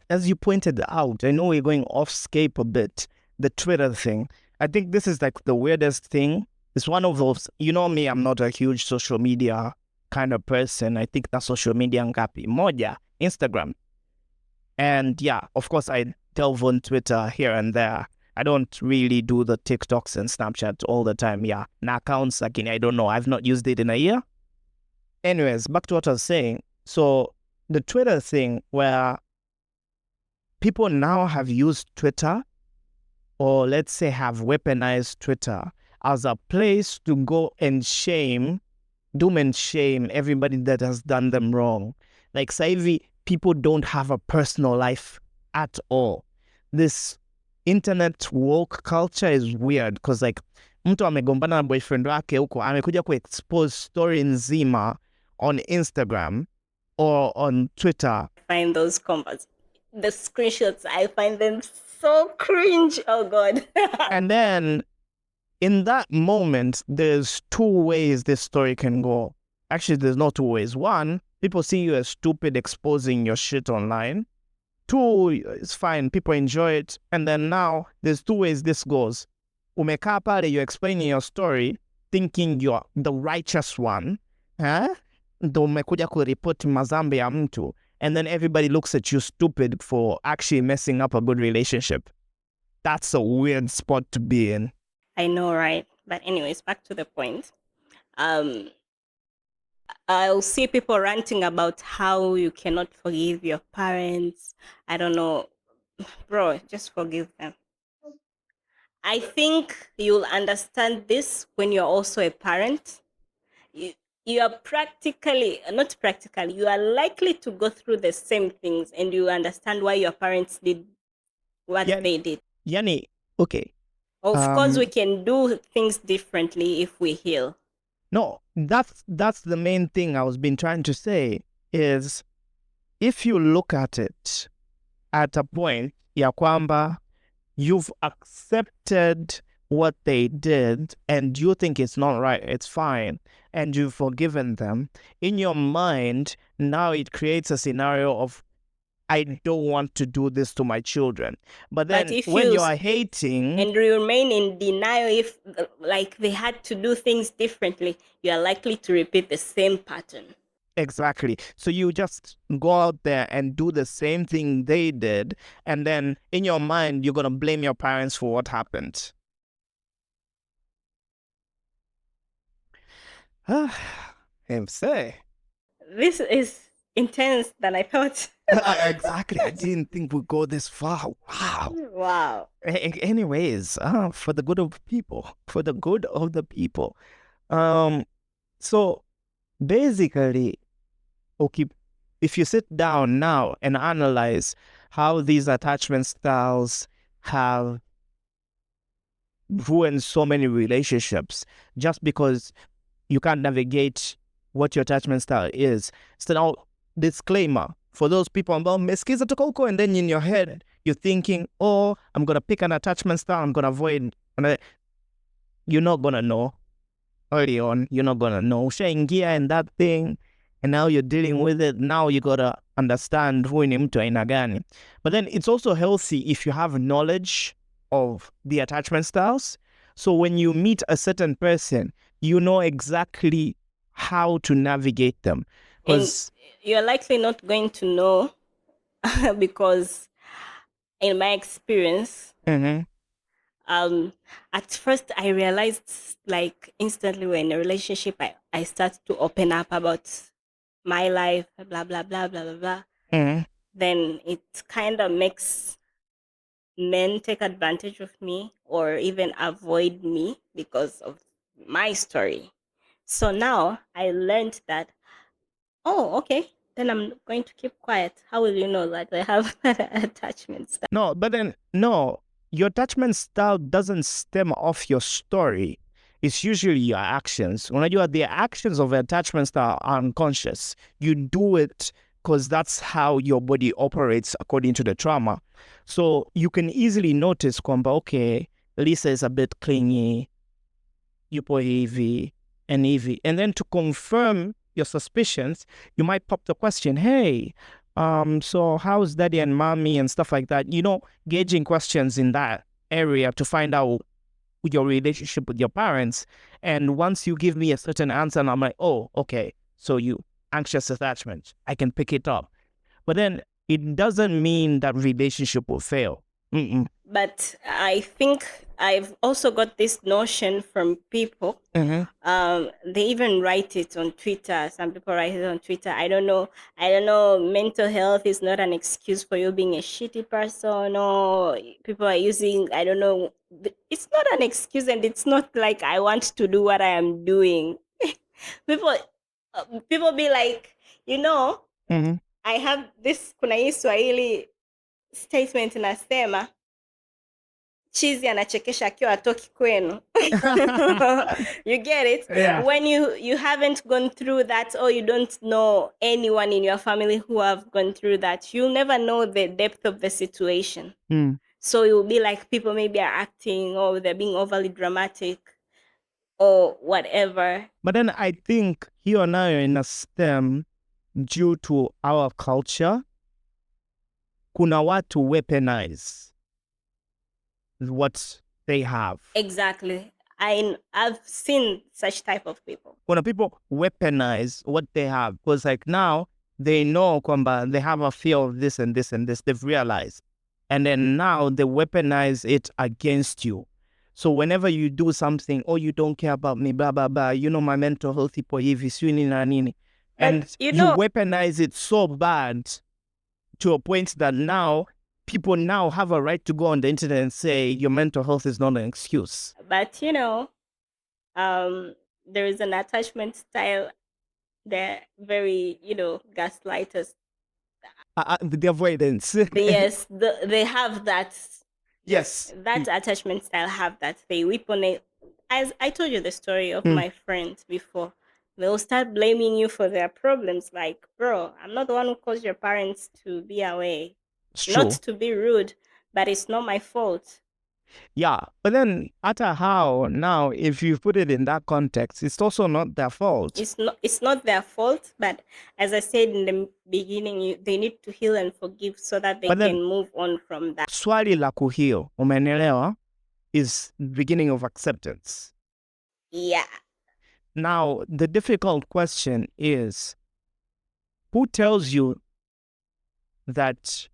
as you pointed out, I know we're going off scape a bit, the Twitter thing. I think this is like the weirdest thing. It's one of those, you know me, I'm not a huge social media kind of person. I think that social media ngapi. Moja, Instagram. And yeah, of course, I delve on Twitter here and there. I don't really do the TikToks and Snapchat all the time. Yeah, na accounts, like, I don't know. I've not used it in a year. Anyways, back to what I was saying. So the Twitter thing where people now have used Twitter, or let's say have weaponized Twitter as a place to go and doom and shame everybody that has done them wrong. Like saivi, people don't have a personal life at all. This internet woke culture is weird because like mtu amegombana na boyfriend wake huko amekuja kuexpose story nzima on Instagram or on Twitter. Find those converts, the screenshots, I find them so cringe. Oh God. And then in that moment, there's two ways this story can go. Actually, there's not two ways. One, people see you as stupid exposing your shit online. Two, it's fine. People enjoy it. And then now, there's two ways this goes. Umekaa pale, you're explaining your story, thinking you're the righteous one. Ndo umekuja kuripoti mazambi ya mtu. And then everybody looks at you stupid for actually messing up a good relationship. That's a weird spot to be in. I know, right? But anyways, back to the point. I'll see people ranting about how you cannot forgive your parents. I don't know. Bro, just forgive them. I think you'll understand this when you're also a parent. You are practically, not practically, you are likely to go through the same things and you understand why your parents did what they did. Yani, okay. Of course, we can do things differently if we heal. No, that's the main thing I was been trying to say is if you look at it at a point ya kwamba you've accepted what they did and you think it's not right, it's fine, and you've forgiven them, in your mind, now it creates a scenario of I don't want to do this to my children. But then if when you are hating and remain in denial, if like they had to do things differently, you are likely to repeat the same pattern. Exactly. So you just go out there and do the same thing they did, and then in your mind, you're going to blame your parents for what happened. I'm say. This is intense than I thought. Exactly. I didn't think we'd go this far. Wow. Wow. Anyways, for the good of the people. For the good of the people. So basically, okay, if you sit down now and analyze how these attachment styles have ruined so many relationships just because you can't navigate what your attachment style is. So now, disclaimer, for those people about mesikiza toka huko, and then in your head, you're thinking, oh, I'm going to pick an attachment style, I'm going to avoid. You're not going to know. Early on, you're not going to know. Ushaingia and that thing, and now you're dealing with it. Now you got to understand who ni mtu aina gani. But then it's also healthy if you have knowledge of the attachment styles. So when you meet a certain person, you know exactly how to navigate them. And you're likely not going to know because in my experience, at first I realized like instantly when in a relationship, I start to open up about my life, blah, blah, blah, blah, blah, blah. Then it kind of makes men take advantage of me or even avoid me because of my story. So now I learned that, oh, okay, then I'm going to keep quiet. How will you know that I have attachment style? No, but then, no, your attachment style doesn't stem off your story. It's usually your actions. Unajua, the actions of attachment style are unconscious. You do it because that's how your body operates according to the trauma. So you can easily notice kwamba, okay, Lisa is a bit clingy, yupo hivi and hivi. And then to confirm your suspicions, you might pop the question, hey, So how's daddy and mommy and stuff like that? Gauging questions in that area to find out your relationship with your parents. And once you give me a certain answer, and I'm like, oh, okay, so you anxious attachment, I can pick it up. But then it doesn't mean that relationship will fail. Mm-mm. But I think I've also got this notion from people. Mm-hmm. They even write it on Twitter. Some people write it on Twitter. I don't know. I don't know. Mental health is not an excuse for you being a shitty person. Or people are using. I don't know. It's not an excuse, and it's not like I want to do what I am doing. people, people be like, you know, Mm-hmm. I have this. Kuna hii Swahili statement inasema chizi anachekesha akiwa atoki kwenu. You get it? Yeah. When you haven't gone through that, or you don't know anyone in your family who have gone through that, you'll never know the depth of the situation. Mm. So you'll be like, people maybe are acting, or they're being overly dramatic or whatever. But then I think hiyo nayo ina stem due to our culture. Kuna watu weaponize what they have. Exactly. I've seen such type of people. Kuna people weaponize what they have because like now they know kwamba they have a fear of this and this and this. They've realized. And then now they weaponize it against you. So whenever you do something, oh, you don't care about me, blah, blah, blah, my mental health ipo hivi, sijui nini na nini. And But you you know, weaponize it so bad to a point that now people now have a right to go on the internet and say your mental health is not an excuse. but there is an attachment style. They're very, gaslighters. The avoidance. Yes, they have that. Yes. That attachment style have that. They weaponize. As I told you the story of Mm. my friends before, they'll start blaming you for their problems. Like, bro, I'm not the one who caused your parents to be away. It's Not true. to be rude, but it's not my fault. Yeah. But then after how now, if you put it in that context, it's also not their fault. It's not their fault, but as I said in the beginning, they need to heal and forgive so that they But then can move on from that. swali la kuheal, umenelewa, is beginning of acceptance. Yeah. Now, the difficult question is, who tells you that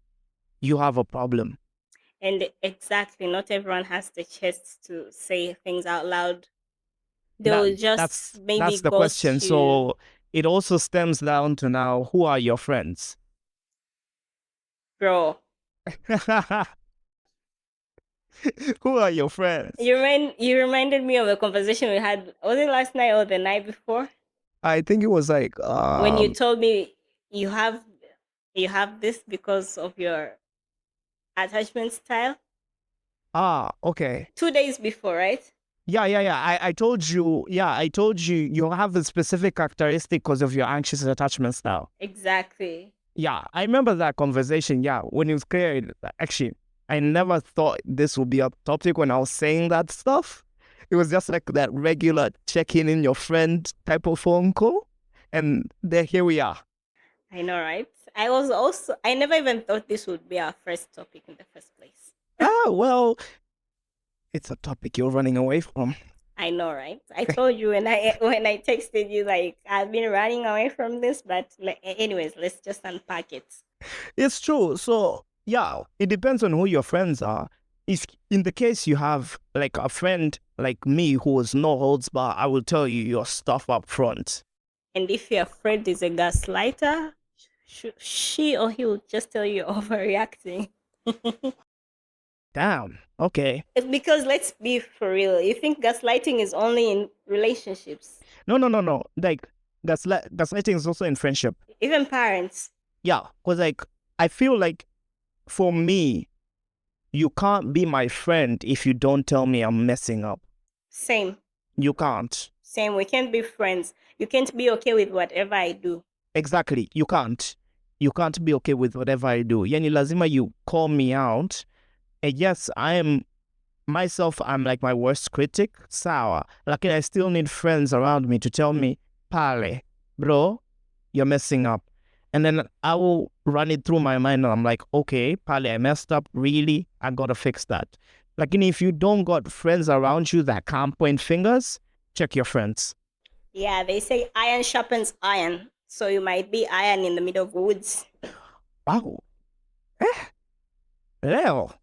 you have a problem? And exactly, not everyone has the chest to say things out loud. They'll just maybe That's the ghost question. you. So it also stems down to now, who are your friends? Bro, who are your friends? you reminded me of a conversation we had. Was it last night or the night before? I think it was like When you told me you have this because of your attachment style. Okay. 2 days before, right? Yeah. I told you, you have a specific characteristic because of your anxious attachment style. Exactly. Yeah, I remember that conversation. Yeah, when it was clear, actually, I never thought this would be a topic when I was saying that stuff. It was just like that regular checking in your friend type of phone call. And there, here we are. I know, right? I never even thought this would be our first topic in the first place. Well, it's a topic you're running away from. I know, right? I told you when I texted you, like, I've been running away from this, but anyways, let's just unpack it. It's true. So, yeah, it depends on who your friends are. If in the case you have like a friend like me who is no holds bar, I will tell you your stuff up front. And if your friend is a gaslighter, she or he will just tell you overreacting. Damn. Okay. It's because let's be for real. You think gaslighting is only in relationships? No. Like gaslighting is also in friendship. Even parents. Yeah, because like I feel like for me, you can't be my friend if you don't tell me I'm messing up. Same. You can't. Same. We can't be friends. You can't be okay with whatever I do. Exactly. You can't. You can't be okay with whatever I do. Yani lazima you call me out. And yes, I'm like my worst critic. Sawa. Like I still need friends around me to tell me, pale, bro, you're messing up. And then I will run it through my mind and I'm like, okay, Pali, I messed up. Really? I gotta fix that. Like, if you don't got friends around you that can't point fingers, check your friends. Yeah, they say iron sharpens iron. So you might be iron in the middle of woods. Wow. Leo.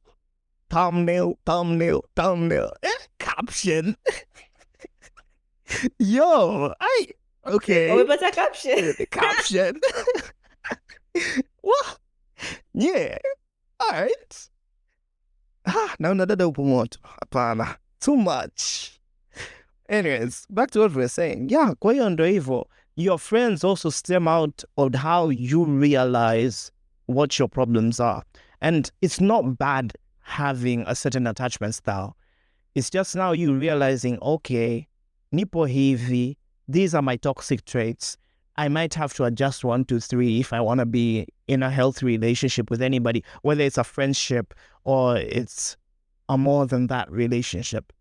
Thumbnail. Caption. Yo, okay. Umepata caption? Caption. What? Yeah. All right. Naona dada upo moto. Hapana. Too much. Anyways, back to what we were saying. Yeah, kwa hiyo ndo hivyo. Your friends also stem out of how you realize what your problems are. And it's not bad having a certain attachment style. It's just now you realizing, okay, nipo hivi, these are my toxic traits. I might have to adjust 1, 2, 3 if I want to be in a healthy relationship with anybody, whether it's a friendship or it's a more than that relationship.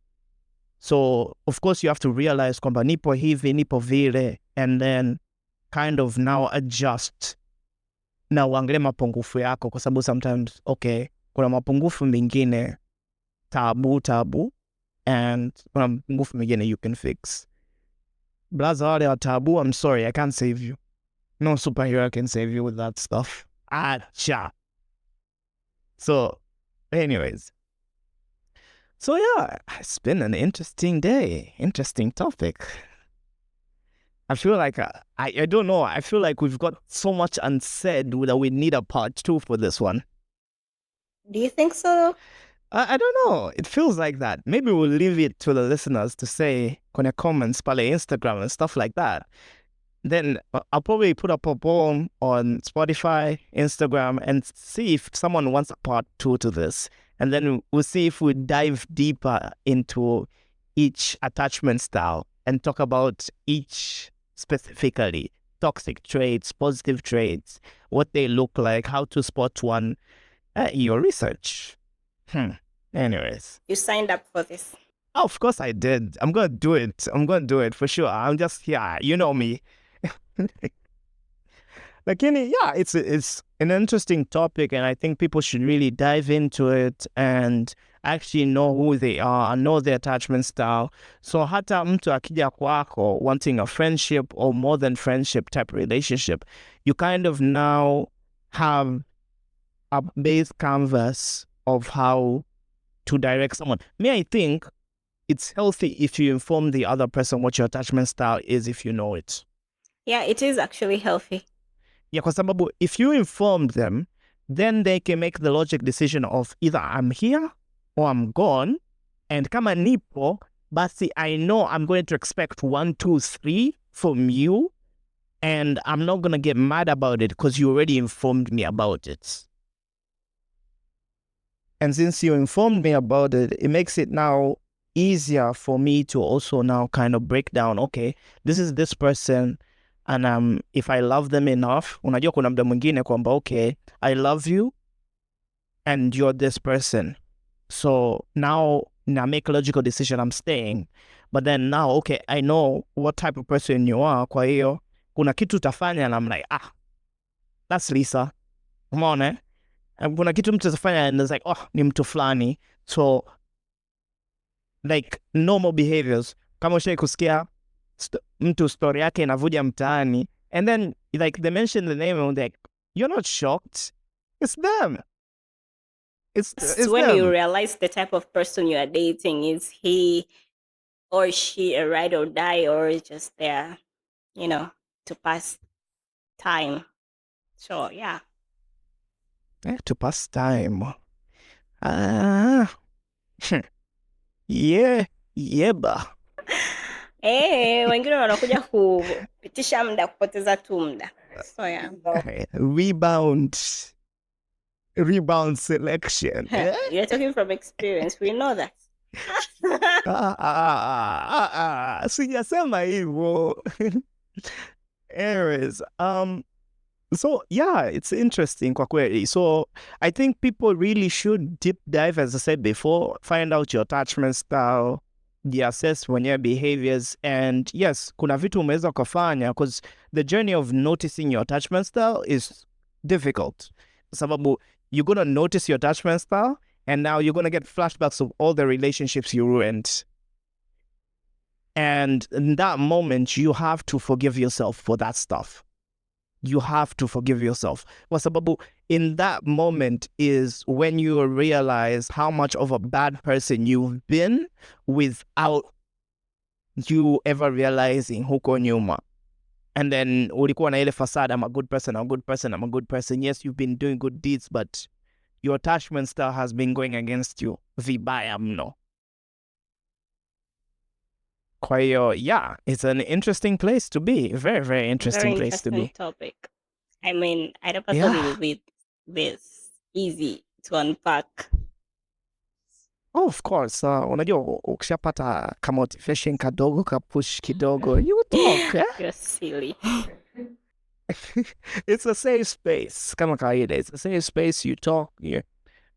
So, of course, you have to realize kwamba nipo hivi, nipo vile, and then kind of now adjust na uangalie mapungufu yako, kwa sababu sometimes, okay, kuna mapungufu mengine tabu, and kuna mapungufu mengine you can fix. Blaza wale wa tabu, I'm sorry, I can't save you. No superhero can save you with that stuff. Acha. So, anyways. So yeah, it's been an interesting day, interesting topic. I feel like, I don't know, I feel like we've got so much unsaid that we need a part 2 for this one. Do you think so? I don't know, it feels like that. Maybe we'll leave it to the listeners to say kwenye comments pale Instagram and stuff like that. Then I'll probably put up a poll on Spotify, Instagram, and see if someone wants a part 2 to this. And then we'll see if we dive deeper into each attachment style and talk about each specifically. Toxic traits, positive traits, what they look like, how to spot one. Your research. Anyways. You signed up for this. Oh, of course I did. I'm going to do it. I'm going to do it for sure. I'm just here. You know me. Lakini, yeah, it's an interesting topic, and I think people should really dive into it and actually know who they are, know their attachment style. So hata mtu akija kwako wanting a friendship or more than friendship type relationship, you kind of now have a base canvas of how to direct someone. I think it's healthy if you inform the other person what your attachment style is if you know it. Yeah, it is actually healthy. Yeah, kwa sababu if you inform them, then they can make the logic decision of either I'm here or I'm gone. And kama nipo, basi I know I'm going to expect 1, 2, 3 from you. And I'm not going to get mad about it because you already informed me about it. And since you informed me about it, it makes it now easier for me to also now kind of break down, okay, this is this person, and if I love them enough, unajua kuna mda mwingine kwamba, okay, I love you and you're this person. So now I make a logical decision, I'm staying. But then now, okay, I know what type of person you are, kwa hiyo, kuna kitu utafanya, and I'm like, that's Lisa. Come on, eh? And kuna kitu mtu atafanya, and it's like, oh, ni mtu fulani. So, like, normal behaviors. Kama ushai kusikia mtu story yake inavuja mtaani, and then, like, they mention the name, and like, you're not shocked. It's them. It's when them. You realize the type of person you are dating. Is he or she a ride or die, or just there, to pass time? So, yeah. To pass time. Yeah, ba. Wengine wanakuja kupitisha muda, kupoteza tu muda. So, yeah. Rebound selection. You're talking from experience. We know that. Sijasema hivyo. Anyways, so yeah, it's interesting kwa kweli. So I think people really should deep dive, as I said before, find out your attachment style, jiassess mwenyewe behaviors, and yes, kuna vitu umeweza kufanya, because the journey of noticing your attachment style is difficult. Sababu you're gonna notice your attachment style, and now you're gonna get flashbacks of all the relationships you ruined. And in that moment, you have to forgive yourself for that stuff. You have to forgive yourself. Kwa sababu in that moment is when you realize how much of a bad person you've been without you ever realizing huko nyuma. And then ulikuwa na ile facade, I'm a good person, I'm a good person, I'm a good person. Yes, you've been doing good deeds, but your attachment style has been going against you vibaya mno. Kwa hiyo, yeah, it's an interesting place to be. Very, very interesting Very place to interesting be. topic. I mean, I never thought it Yeah. would be this easy to unpack. Oh, of course. Unajua ukishapata ka motivation kadogo, ka push kidogo, you talk, eh? You're silly. It's a safe space. Kama kawaida, it's a safe space, you talk.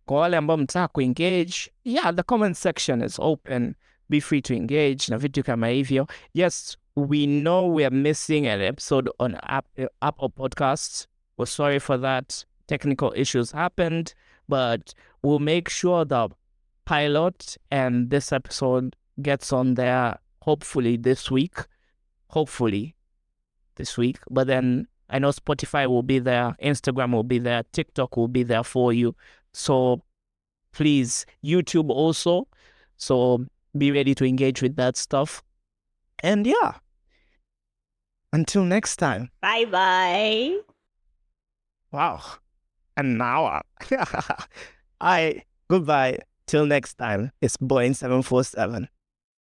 Kwa wale ambao mtaka kuengage, yeah, the comment section is open. Be free to engage na vitu kama hivyo. Yes, we know we are missing an episode on Apple Podcasts. We're sorry for that. Technical issues happened, but we'll make sure the pilot and this episode gets on there hopefully this week. But then I know Spotify will be there, Instagram will be there, TikTok will be there for you. So please, YouTube also. So be ready to engage with that stuff. And yeah, until next time. Bye-bye. Wow, an hour. Goodbye. Till next time. It's Boeing 747.